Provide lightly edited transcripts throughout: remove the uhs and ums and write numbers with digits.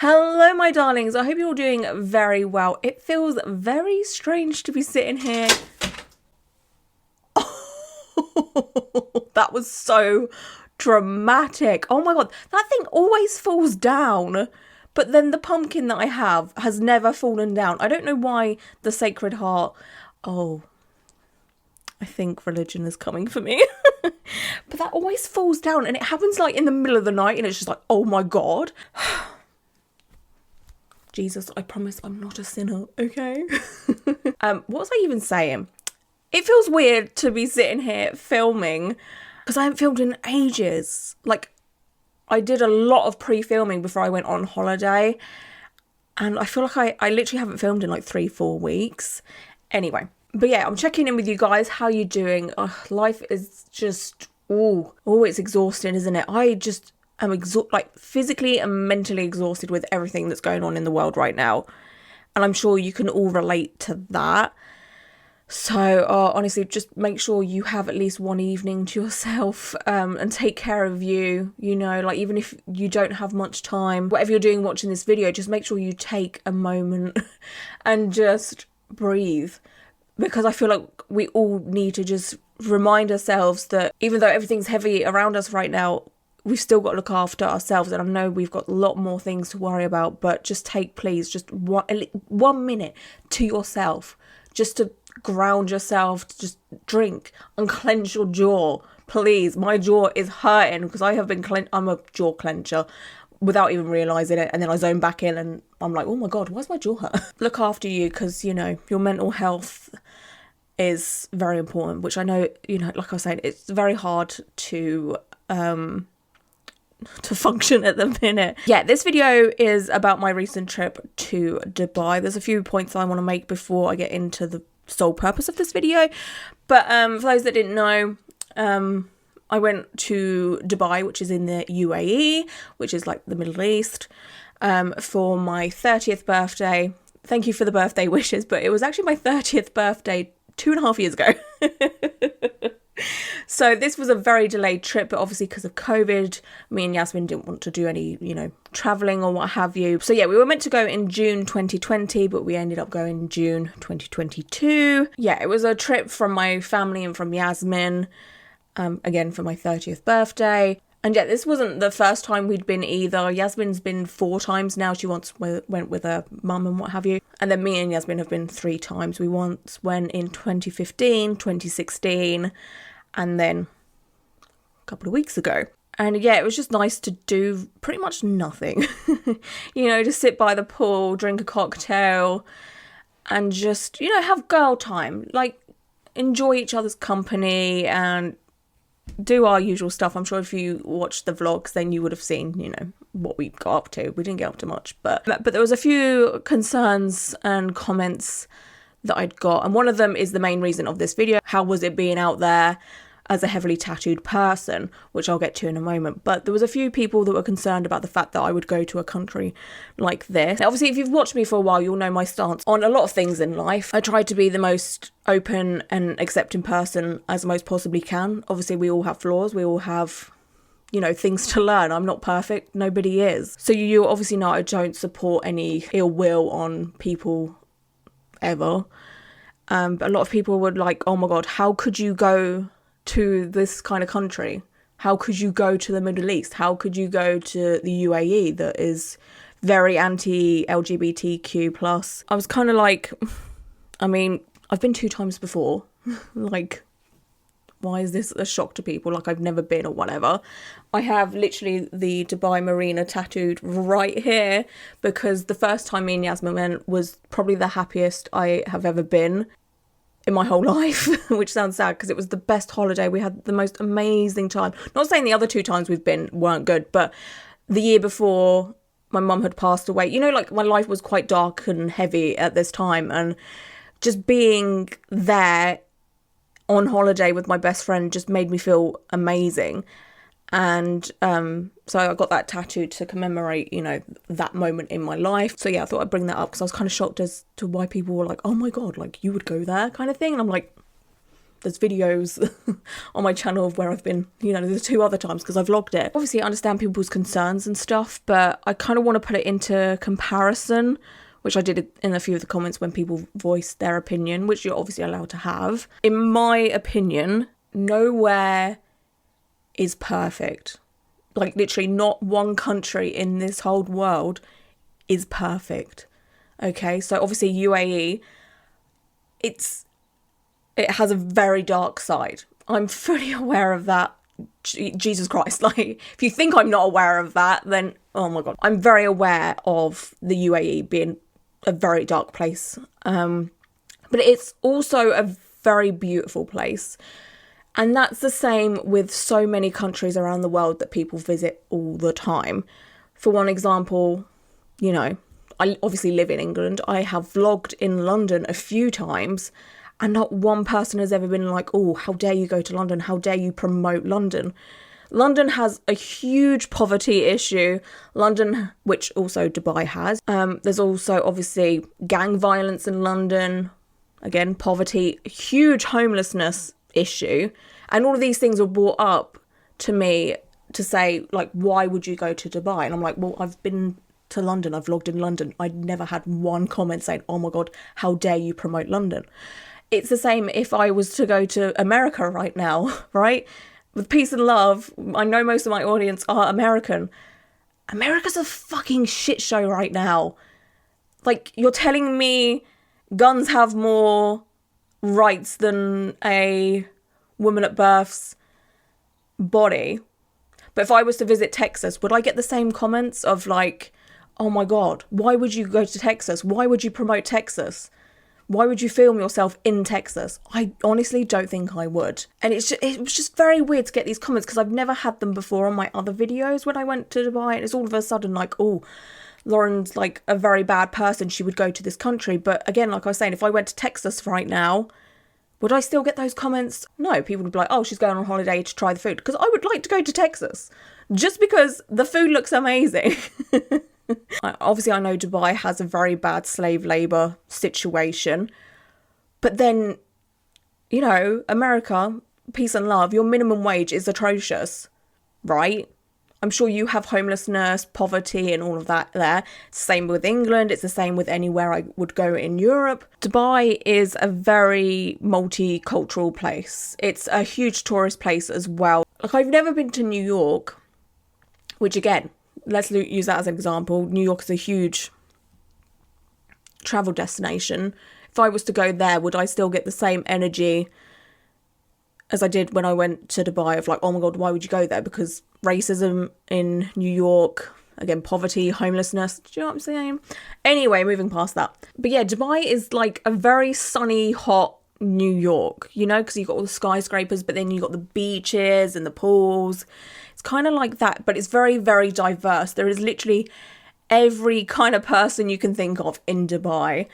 Hello, my darlings. I hope you're all doing very well. It feels very strange to be sitting here. Oh, that was so dramatic. Oh my God, that thing always falls down. But then the pumpkin that I have has never fallen down. I don't know why the Sacred Heart... Oh, I think religion is coming for me. But that always falls down and it happens like in the middle of the night and it's just like, oh my God. Jesus, I promise I'm not a sinner, okay? What was I even saying? It feels weird to be sitting here filming because I haven't filmed in ages. Like, I did a lot of pre-filming before I went on holiday and I feel like I literally haven't filmed in like 3-4 weeks. Anyway, but yeah, I'm checking in with you guys. How you doing? Life is just, it's exhausting, isn't it? I just... I'm like physically and mentally exhausted with everything that's going on in the world right now. And I'm sure you can all relate to that. So honestly, just make sure you have at least one evening to yourself and take care of you. You know, like even if you don't have much time, whatever you're doing watching this video, just make sure you take a moment and just breathe. Because I feel like we all need to just remind ourselves that even though everything's heavy around us right now, we've still got to look after ourselves, and I know we've got a lot more things to worry about, but just take, please, just 1 minute to yourself, just to ground yourself, to just drink, unclench your jaw, please. My jaw is hurting because I have been I'm a jaw clencher without even realising it, and then I zone back in and I'm like, oh my God, why's my jaw hurt? Look after you, because, you know, your mental health is very important, which I know, you know, like I was saying, it's very hard to function at the minute. Yeah, this video is about my recent trip to Dubai. There's a few points I want to make before I get into the sole purpose of this video. But for those that didn't know, I went to Dubai, which is in the UAE, which is like the Middle East, for my 30th birthday. Thank you for the birthday wishes, but it was actually my 30th birthday 2.5 years ago. So this was a very delayed trip, but obviously because of COVID, me and Yasmin didn't want to do any, you know, traveling or what have you. So yeah, we were meant to go in June 2020, but we ended up going in June 2022. Yeah, it was a trip from my family and from Yasmin, again for my 30th birthday. And yeah, this wasn't the first time we'd been either. Yasmin's been 4 times now. She once went with her mum and what have you. And then me and Yasmin have been 3 times. We once went in 2015, 2016, and then a couple of weeks ago. And yeah, it was just nice to do pretty much nothing. You know, just sit by the pool, drink a cocktail, and just, you know, have girl time. Like, enjoy each other's company and do our usual stuff. I'm sure if you watched the vlogs, then you would have seen, you know, what we got up to. We didn't get up to much, but there was a few concerns and comments that I'd got. And one of them is the main reason of this video. How was it being out there as a heavily tattooed person, which I'll get to in a moment. But there was a few people that were concerned about the fact that I would go to a country like this. Now, obviously, if you've watched me for a while, you'll know my stance on a lot of things in life. I try to be the most open and accepting person as I most possibly can. Obviously, we all have flaws. We all have, you know, things to learn. I'm not perfect. Nobody is. So you obviously know I don't support any ill will on people ever. But a lot of people were like, oh my God, how could you go to this kind of country? How could you go to the Middle East? How could you go to the UAE that is very anti-LGBTQ plus? I was kind of like, I mean, I've been 2 times before. Like, why is this a shock to people? Like, I've never been or whatever. I have literally the Dubai Marina tattooed right here because the first time me and Yasmin went was probably the happiest I have ever been in my whole life, which sounds sad because it was the best holiday. We had the most amazing time. Not saying the other 2 times we've been weren't good, but the year before my mum had passed away, you know, like my life was quite dark and heavy at this time, and just being there on holiday with my best friend just made me feel amazing. And so I got that tattooed to commemorate, you know, that moment in my life. So yeah, I thought I'd bring that up because I was kind of shocked as to why people were like, oh my God, like you would go there kind of thing. And I'm like, there's videos on my channel of where I've been, you know, the 2 other times because I vlogged it. Obviously, I understand people's concerns and stuff, but I kind of want to put it into comparison, which I did in a few of the comments when people voiced their opinion, which you're obviously allowed to have. In my opinion, nowhere is perfect. Like, literally not one country in this whole world is perfect. Okay, so obviously UAE, it has a very dark side. I'm fully aware of that. Jesus Christ, like, if you think I'm not aware of that, then, oh my God. I'm very aware of the UAE being a very dark place. But it's also a very beautiful place. And that's the same with so many countries around the world that people visit all the time. For one example, you know, I obviously live in England. I have vlogged in London a few times, and not one person has ever been like, oh, how dare you go to London? How dare you promote London? London has a huge poverty issue. London, which also Dubai has. There's also obviously gang violence in London. Again, poverty, huge homelessness issue. And all of these things were brought up to me to say, like, why would you go to Dubai? And I'm like, well, I've been to London. I've vlogged in London. I never had one comment saying, oh my God, how dare you promote London? It's the same if I was to go to America right now, right? With peace and love, I know most of my audience are American. America's a fucking shit show right now. Like, you're telling me guns have more rights than a woman at birth's body. But if I was to visit Texas, would I get the same comments of like, oh my God, why would you go to Texas? Why would you promote Texas? Why would you film yourself in Texas? I honestly don't think I would. And it was just very weird to get these comments because I've never had them before on my other videos when I went to Dubai. And it's all of a sudden like, oh, Lauren's like a very bad person. She would go to this country. But again, like I was saying, if I went to Texas right now, would I still get those comments? No, people would be like, oh, she's going on holiday to try the food. Because I would like to go to Texas just because the food looks amazing. Obviously, I know Dubai has a very bad slave labour situation. But then, you know, America, peace and love, your minimum wage is atrocious, right? I'm sure you have homelessness, poverty and all of that there. Same with England. It's the same with anywhere I would go in Europe. Dubai is a very multicultural place. It's a huge tourist place as well. Like, I've never been to New York, which again, let's use that as an example. New York is a huge travel destination. If I was to go there, would I still get the same energy as I did when I went to Dubai of like, oh my God, why would you go there? Because racism in New York, again, poverty, homelessness, do you know what I'm saying? Anyway, moving past that. But yeah, Dubai is like a very sunny, hot New York, you know, because you've got all the skyscrapers, but then you've got the beaches and the pools. It's kind of like that, but it's very, very diverse. There is literally every kind of person you can think of in Dubai.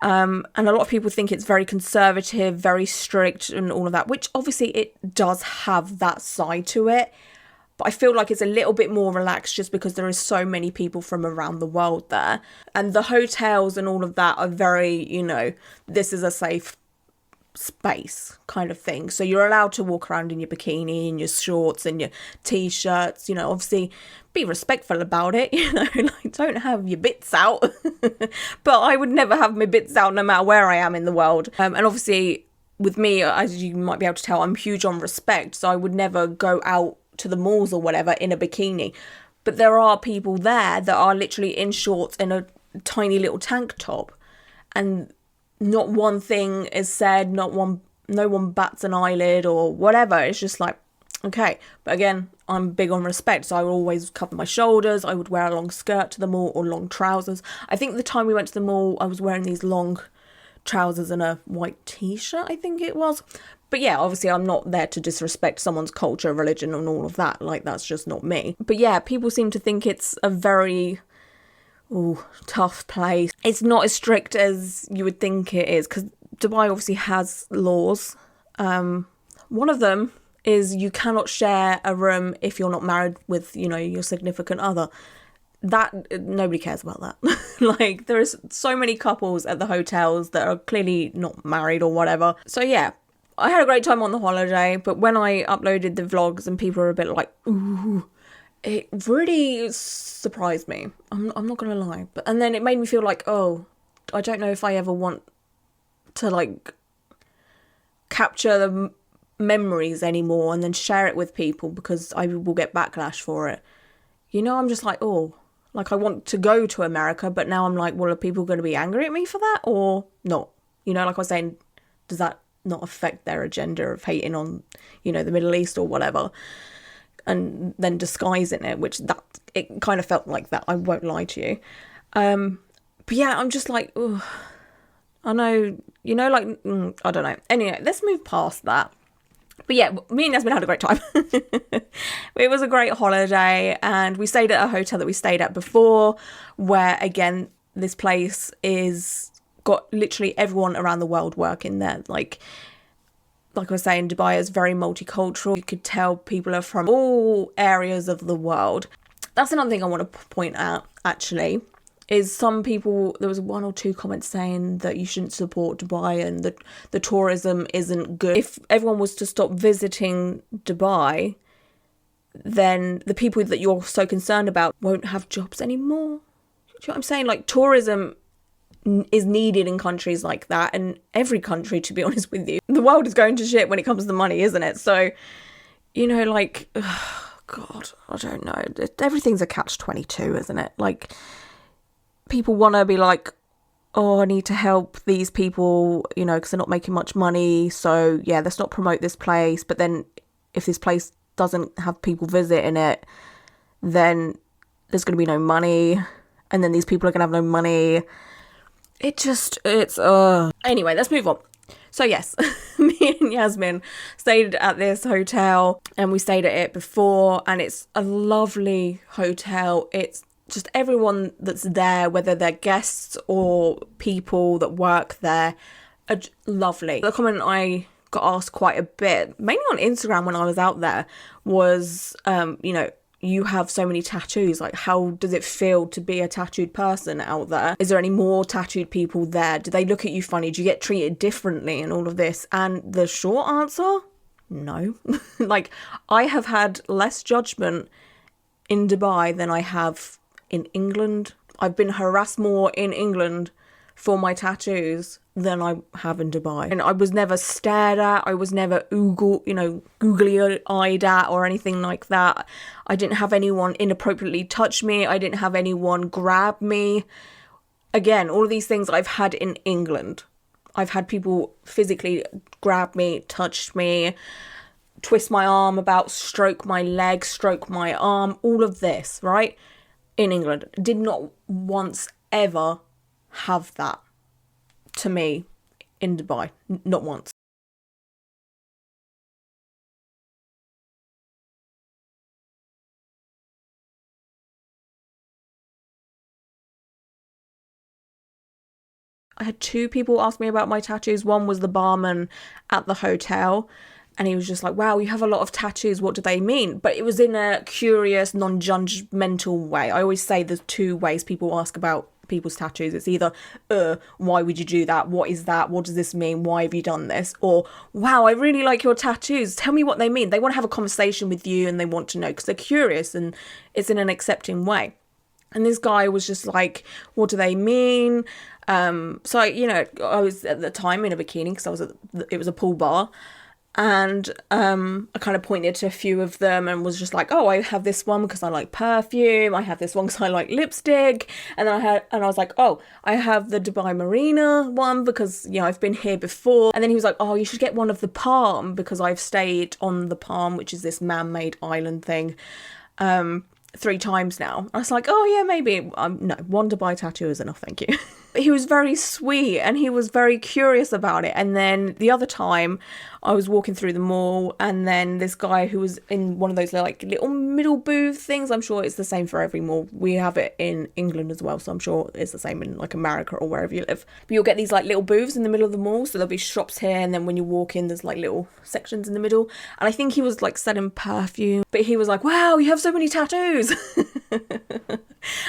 And a lot of people think it's very conservative, very strict and all of that, which obviously it does have that side to it. But I feel like it's a little bit more relaxed just because there is so many people from around the world there. And the hotels and all of that are very, you know, this is a safe space kind of thing. So you're allowed to walk around in your bikini and your shorts and your t-shirts, you know, obviously be respectful about it, you know, like don't have your bits out. But I would never have my bits out no matter where I am in the world. And obviously with me, as you might be able to tell, I'm huge on respect. So I would never go out to the malls or whatever in a bikini. But there are people there that are literally in shorts and a tiny little tank top. And not one thing is said, no one bats an eyelid or whatever. It's just like, okay. But again, I'm big on respect, so I would always cover my shoulders. I would wear a long skirt to the mall or long trousers. I think the time we went to the mall, I was wearing these long trousers and a white t-shirt, I think it was. But yeah, obviously I'm not there to disrespect someone's culture, religion and all of that. Like, that's just not me. But yeah, people seem to think it's a very tough place. It's not as strict as you would think it is, because Dubai obviously has laws. One of them is you cannot share a room if you're not married with, you know, your significant other. That, nobody cares about that. Like, there is so many couples at the hotels that are clearly not married or whatever. So yeah, I had a great time on the holiday, but when I uploaded the vlogs and people were a bit like, ooh, it really surprised me. I'm not gonna lie. And then it made me feel like, oh, I don't know if I ever want to like capture the memories anymore and then share it with people because I will get backlash for it. You know, I'm just like, oh, like I want to go to America, but now I'm like, well, are people going to be angry at me for that or not? You know, like I was saying, does that not affect their agenda of hating on, you know, the Middle East or whatever, and then disguising it, which that it kind of felt like that. I won't lie to you. But yeah, I'm just like, oh, I know, you know, like, I don't know. Anyway, let's move past that. But yeah, me and Yasmin had a great time. It was a great holiday, and we stayed at a hotel that we stayed at before, where again, this place is got literally everyone around the world working there. Like I was saying, Dubai is very multicultural. You could tell people are from all areas of the world. That's another thing I want to point out, actually, is some people, there was 1 or 2 comments saying that you shouldn't support Dubai and that the tourism isn't good. If everyone was to stop visiting Dubai, then the people that you're so concerned about won't have jobs anymore. Do you know what I'm saying? Like, tourism is needed in countries like that, and every country, to be honest with you. The world is going to shit when it comes to money, isn't it? So, you know, like, God, I don't know. Everything's a catch-22, isn't it? Like, people want to be like, oh, I need to help these people, you know, because they're not making much money. So, yeah, let's not promote this place. But then if this place doesn't have people visiting it, then there's going to be no money. And then these people are going to have no money. Anyway, let's move on. So yes, me and Yasmin stayed at this hotel, and we stayed at it before, and it's a lovely hotel. It's just everyone that's there, whether they're guests or people that work there, are lovely. The comment I got asked quite a bit, mainly on Instagram when I was out there, was, you know, you have so many tattoos, like how does it feel to be a tattooed person out there? Is there any more tattooed people there? Do they look at you funny? Do you get treated differently and all of this? And the short answer, no. Like, I have had less judgment in Dubai than I have in England. I've been harassed more in England for my tattoos than I have in Dubai. And I was never stared at. I was never googly-eyed at or anything like that. I didn't have anyone inappropriately touch me. I didn't have anyone grab me. Again, all of these things I've had in England. I've had people physically grab me, touch me, twist my arm about, stroke my leg, stroke my arm, all of this, right? In England. Did not once ever have that to me in Dubai. Not once. I had 2 people ask me about my tattoos. One was the barman at the hotel, and he was just like, wow, you have a lot of tattoos. What do they mean? But it was in a curious, non-judgmental way. I always say there's 2 ways people ask about people's tattoos. It's either, why would you do that? What is that? What does this mean? Why have you done this? Or, wow, I really like your tattoos. Tell me what they mean. They want to have a conversation with you and they want to know because they're curious, and it's in an accepting way. And this guy was just like, what do they mean? So, you know, I was at the time in a bikini because it was a pool bar. And I kind of pointed to a few of them and was just like, oh, I have this one because I like perfume. I have this one because I like lipstick. And then I was like, oh, I have the Dubai Marina one because, you know, I've been here before. And then he was like, oh, you should get one of the Palm because I've stayed on the Palm, which is this man-made island thing, 3 times now. I was like, oh yeah, maybe. No, 1 Dubai tattoo is enough, thank you. He was very sweet and he was very curious about it. And then the other time I was walking through the mall, and then this guy who was in one of those like little middle booth things, I'm sure it's the same for every mall. We have it in England as well, so I'm sure it's the same in like America or wherever you live. But you'll get these like little booths in the middle of the mall, so there'll be shops here, and then when you walk in there's like little sections in the middle. And I think he was like selling perfume, but he was like, wow, you have so many tattoos. tattoos.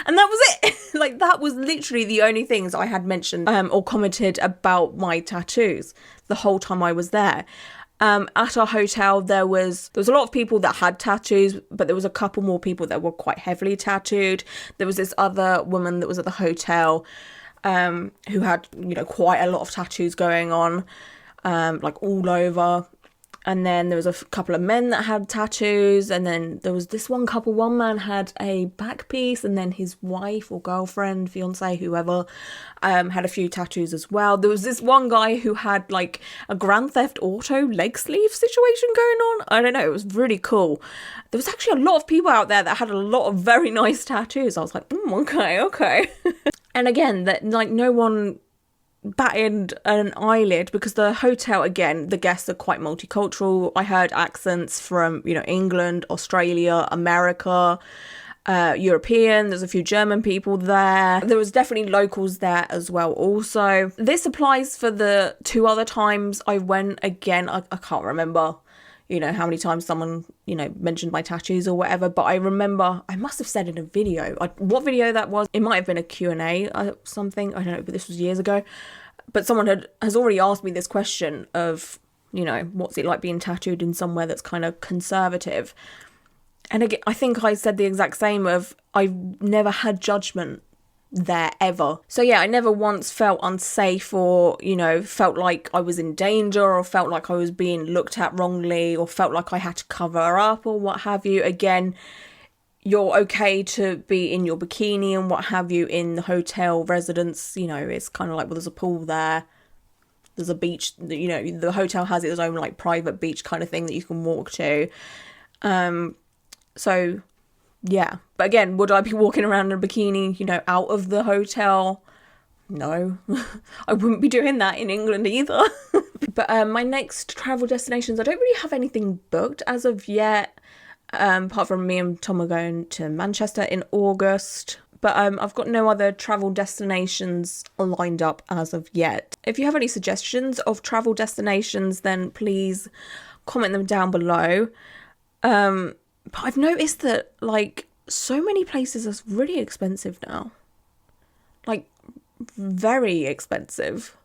And that was it. Like, that was literally the only things I had mentioned or commented about my tattoos the whole time I was there. At our hotel, there was a lot of people that had tattoos, but there was a couple more people that were quite heavily tattooed. There was this other woman that was at the hotel who had, quite a lot of tattoos going on, like all over. And then there was a couple of men that had tattoos, and then there was this one couple. One man had a back piece, and then his wife or girlfriend, fiance, whoever, had a few tattoos as well. There was this one guy who had like a Grand Theft Auto leg sleeve situation going on. I don't know, it was really cool. There was actually a lot of people out there that had a lot of very nice tattoos. I was like, okay. And again, that like no one batted an eyelid, because the hotel, again, the guests are quite multicultural. I heard accents from England, Australia, America, European. There's a few German people there. There was definitely locals there as well also. This applies for the 2 other times I went. Again, I can't remember how many times someone mentioned my tattoos or whatever, but I remember I must have said in a video, what video that was. It might have been a Q&A or something, I don't know, but this was years ago. But someone has already asked me this question of what's it like being tattooed in somewhere that's kind of conservative. And again, I think I said the exact same of, I've never had judgment there ever. So yeah, I never once felt unsafe or felt like I was in danger or felt like I was being looked at wrongly or felt like I had to cover up or what have you. Again, you're okay to be in your bikini and what have you in the hotel residence. It's kind of like, well, there's a pool there, there's a beach, the hotel has its own like private beach kind of thing that you can walk to. So yeah, but again, would I be walking around in a bikini, out of the hotel? No, I wouldn't be doing that in England either. But my next travel destinations, I don't really have anything booked as of yet, apart from me and Tom are going to Manchester in August. But I've got no other travel destinations lined up as of yet. If you have any suggestions of travel destinations, then please comment them down below. But I've noticed that, like, so many places are really expensive now. Like, very expensive.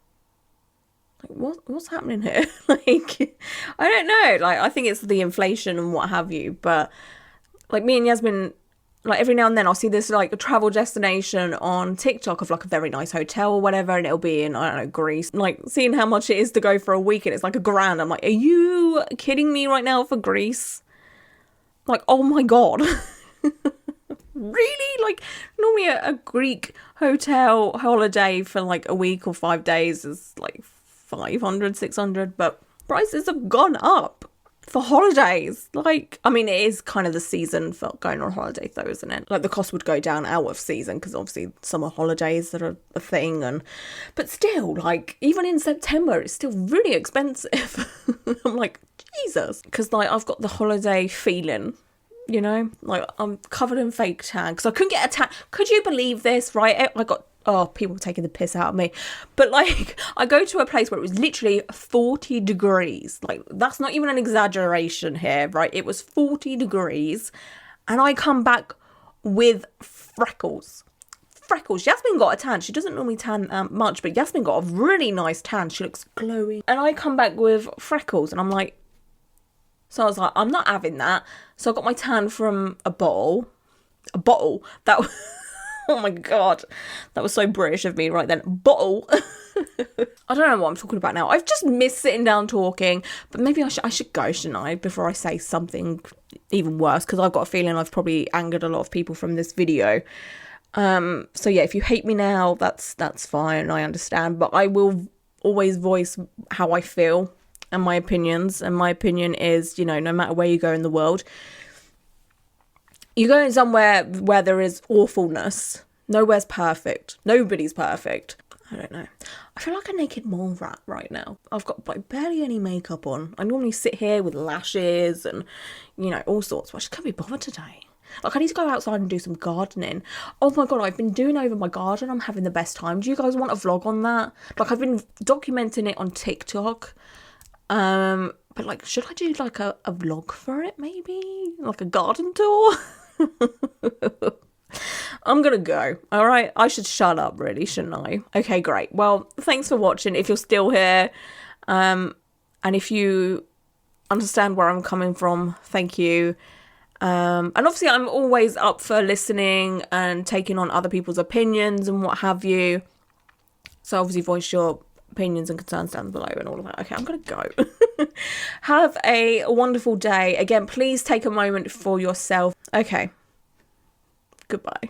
Like, what's happening here? Like, I don't know. Like, I think it's the inflation and what have you. But, like, me and Yasmin, like, every now and then I'll see this, like, a travel destination on TikTok of, like, a very nice hotel or whatever. And it'll be in, I don't know, Greece. Like, seeing how much it is to go for a week and it's like $1,000. I'm like, are you kidding me right now for Greece? Like, oh my God. Really? Like, normally a Greek hotel holiday for like a week or 5 days is like 500, 600, but prices have gone up for holidays. Like, I mean, it is kind of the season for going on holiday though, isn't it? Like, the cost would go down out of season because obviously summer holidays are a thing, but still, like, even in September, it's still really expensive. I'm like, Jesus. Because, like, I've got the holiday feeling, like, I'm covered in fake tan because I couldn't get a tan. Could you believe this? Right, I got people taking the piss out of me, but like, I go to a place where it was literally 40 degrees. Like, that's not even an exaggeration here, right? It was 40 degrees, and I come back with freckles. Yasmin got a tan. She doesn't normally tan much, but Yasmin got a really nice tan. She looks glowing, and I come back with freckles, and I'm like. So I was like, I'm not having that. So I got my tan from a bottle. That was, oh my God, that was so British of me right then. Bottle. I don't know what I'm talking about now. I've just missed sitting down talking, but maybe I should go, shouldn't I, before I say something even worse, because I've got a feeling I've probably angered a lot of people from this video. So yeah, if you hate me now, that's fine. I understand, but I will always voice how I feel. And my opinions, and my opinion is, no matter where you go in the world, you go in somewhere where there is awfulness. Nowhere's perfect. Nobody's perfect. I don't know. I feel like a naked mole rat right now. I've got like barely any makeup on. I normally sit here with lashes and, all sorts, but I just can't be bothered today. Like, I need to go outside and do some gardening. Oh my God, I've been doing over my garden. I'm having the best time. Do you guys want a vlog on that? Like, I've been documenting it on TikTok. But like, should I do like a vlog for it maybe? Like a garden tour? I'm gonna go. All right, I should shut up, really, shouldn't I? Okay, great. Well, thanks for watching. If you're still here, and if you understand where I'm coming from, thank you. And obviously, I'm always up for listening and taking on other people's opinions and what have you. So obviously, voice your opinions and concerns down below and all of that. Okay, I'm gonna go. Have a wonderful day. Again, please take a moment for yourself. Okay. Goodbye.